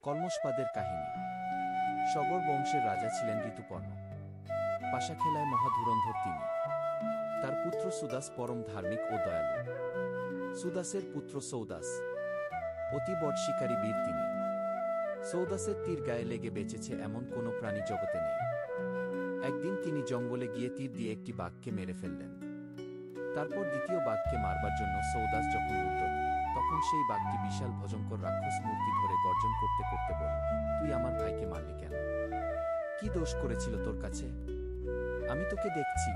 কলমশপাদের কাহিনী। সগর বংশের রাজা ছিলেন ঋতুপর্ণ। পাশাখেলায় মহাধুরন্ধর তিনি। তার পুত্র সুদাস পরম ধার্মিক ও দয়ালু। সুদাসের পুত্র সৌদাস অতি বট শিকারী বীর তিনি। সৌদাসের তীর গায়ে লেগে বেঁচেছে এমন কোনো প্রাণী জগতে নেই। একদিন তিনি জঙ্গলে গিয়ে তীর দিয়ে একটি বাঘকে মেরে ফেললেন। তারপর দ্বিতীয় বাঘকে মারবার জন্য সৌদাস যখন উদ্যত, তখন সেই বাঘটি বিশাল ভয়ঙ্কর রাক্ষস মূর্তি ধরে গর্জন করতে করতে বলল, তুই আমার ভাইকে মারলি কেন? কি দোষ করেছিল তোর কাছে? আমি তোকে দেখছি।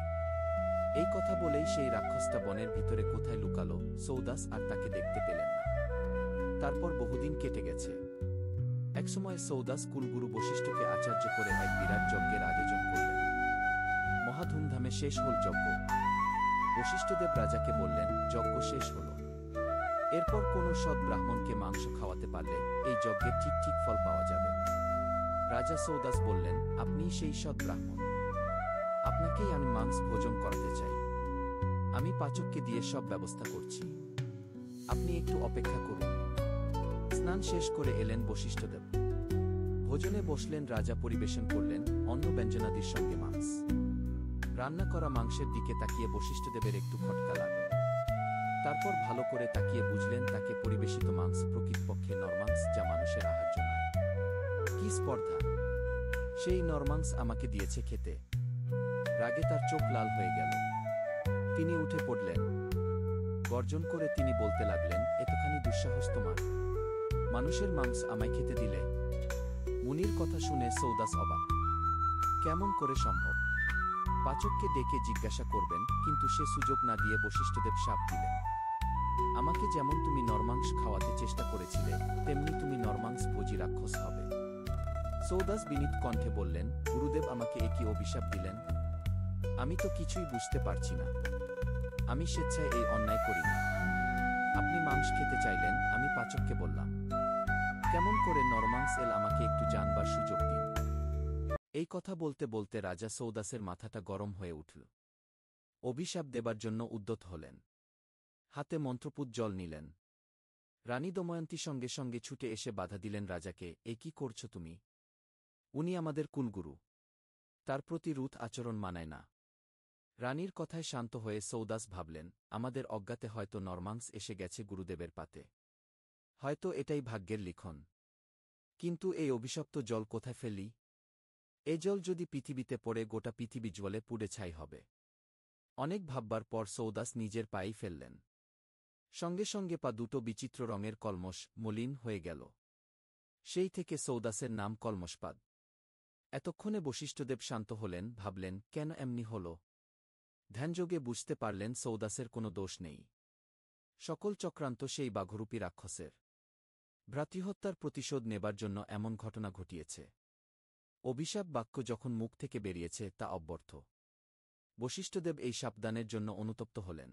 এই কথা বলেই সেই রাক্ষসটা বনের ভিতরে কোথায় লুকালো, সৌদাস আর তাকে দেখতে পেলেন না। তারপর বহুদিন কেটে গেছে। একসময় সৌদাস কুলগুরু বশিষ্ঠকে আচার্য করে এক বিরাট যজ্ঞের আয়োজন করলেন। মহা ধুমধামে শেষ হল যজ্ঞ। বশিষ্ঠদেব রাজাকে বললেন, যজ্ঞ শেষ হল। এরপর কোনো সৎ ব্রাহ্মণকে মাংস খাওয়াতে পারলে এই যজ্ঞের ঠিক ঠিক ফল পাওয়া যাবে। রাজা সৌদাস বললেন, আপনিই সেই সৎ ব্রাহ্মণ। আপনাকেই আমি মাংস ভোজন করাতে চাই। আমি পাচককে দিয়ে সব ব্যবস্থা করছি। আপনি একটু অপেক্ষা করুন। স্নান শেষ করে এলেন বশিষ্ঠদেব। ভোজনে বসলেন। রাজা পরিবেশন করলেন অন্ন ব্যঞ্জনাদির সঙ্গে মাংস। রান্না করা মাংসের দিকে তাকিয়ে বশিষ্ঠদেবের একটু খটকা লাগল। তারপর ভালো করে তাকিয়ে বুঝলেন তাকে পরিবেশিত মাংস প্রকৃতপক্ষে নরমাংস, যা মানুষের আহার্য নয়। কি স্পর্ধা! সেই নরমাংস আমাকে দিয়েছে খেতে। রাগে তার চোখ লাল হয়ে গেল। তিনি উঠে পড়লেন। গর্জন করে তিনি বলতে লাগলেন, এতখানি দুঃসাহস তোমার! মানুষের মাংস আমায় খেতে দিলে? মুনির কথা শুনে সৌদাস অবাক। কেমন করে সম্ভব? পাচককে ডেকে জিজ্ঞাসা করবেন, কিন্তু সে সুযোগ না দিয়ে বশিষ্ঠদেব শাপ দিলেন, আমাকে যেমন তুমি নরমাংস খাওয়াতে চেষ্টা করেছিলে, তেমনি তুমি নরমাংস ভোজী রাক্ষস হবে। সৌদাস বিনীত কণ্ঠে বললেন, গুরুদেব আমাকে একই অভিশাপ দিলেন? আমি তো কিছুই বুঝতে পারছি না। আমি স্বেচ্ছায় এই অন্যায় করিনি। আপনি মাংস খেতে চাইলেন, আমি পাচককে বললাম। কেমন করে নরমাংস এল, আমাকে একটু জানবার সুযোগ দিন। এই কথা বলতে বলতে রাজা সৌদাসের মাথাটা গরম হয়ে উঠল। অভিশাপ দেবার জন্য উদ্যত হলেন। হাতে মন্ত্রপুত জল নিলেন। রানী দময়ন্তী সঙ্গে সঙ্গে ছুটে এসে বাধা দিলেন রাজাকে, এ কি করছ তুমি? উনি আমাদের কুলগুরু। তার প্রতি রূঢ় আচরণ মানায় না। রানীর কথায় শান্ত হয়ে সৌদাস ভাবলেন, আমাদের অজ্ঞাতে হয়তো নরমাংস এসে গেছে গুরুদেবের পাতে। হয়তো এটাই ভাগ্যের লিখন। কিন্তু এই অভিশপ্ত জল কোথায় ফেলি? এ জল যদি পৃথিবীতে পড়ে, গোটা পৃথিবী জলে পুড়ে ছাই হবে। অনেক ভাববার পর সৌদাস নিজের পায়েই ফেললেন। সঙ্গে সঙ্গে পা দুটো বিচিত্র রঙের কলমশ মলিন হয়ে গেল। সেই থেকে সৌদাসের নাম কলমশপাদ। এতক্ষণে বশিষ্ঠদেব শান্ত হলেন, ভাবলেন, কেন এমনি হল? ধ্যানযোগে বুঝতে পারলেন সৌদাসের কোনো দোষ নেই। সকল চক্রান্ত সেই বাঘরূপী রাক্ষসের। ভ্রাতৃহত্যার প্রতিশোধ নেবার জন্য এমন ঘটনা ঘটিয়েছে। অভিশাপ বাক্য যখন মুখ থেকে বেরিয়েছে তা অব্যর্থ। বশিষ্ঠদেব এই সাবধানের জন্য অনুতপ্ত হলেন।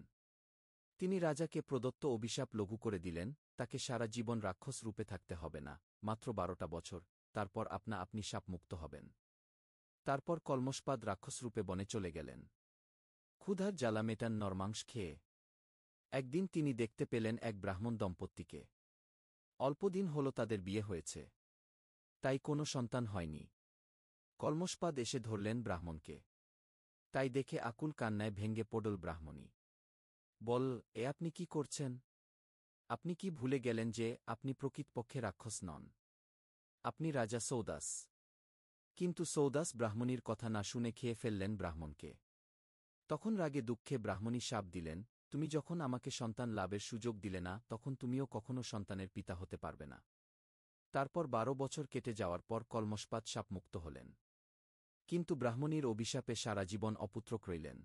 তিনি রাজাকে প্রদত্ত অভিশাপ লঘু করে দিলেন, তাকে সারা জীবন রাক্ষস রূপে থাকতে হবে না, মাত্র 12টা বছর, তারপর আপনা আপনি শাপমুক্ত হবেন। তারপর কলমশপাদ রাক্ষসরূপে বনে চলে গেলেন, ক্ষুধার জ্বালা মেটান নরমাংস খেয়ে। একদিন তিনি দেখতে পেলেন এক ব্রাহ্মণ দম্পতিকে। অল্পদিন হল তাদের বিয়ে হয়েছে, তাই কোনো সন্তান হয়নি। কলমশপাদ এসে ধরলেন ব্রাহ্মণকে। তাই দেখে আকুল কান্নায় ভেঙ্গে পড়ল ব্রাহ্মণী। বল, এ আপনি কি করছেন? আপনি কি ভুলে গেলেন যে আপনি প্রকৃতপক্ষে রাক্ষস নন? আপনি রাজা সৌদাস। কিন্তু সৌদাস ব্রাহ্মণীর কথা না শুনে খেয়ে ফেললেন ব্রাহ্মণকে। তখন রাগে দুঃখে ব্রাহ্মণী শাপ দিলেন, তুমি যখন আমাকে সন্তান লাভের সুযোগ দিলে না, তখন তুমিও কখনো সন্তানের পিতা হতে পারবে না। তারপর 12 বছর কেটে যাওয়ার পর কলমশপাদ শাপমুক্ত হলেন। কিন্তু ব্রাহ্মণীর অভিশাপে সারা জীবন অপুত্রক রইলেন।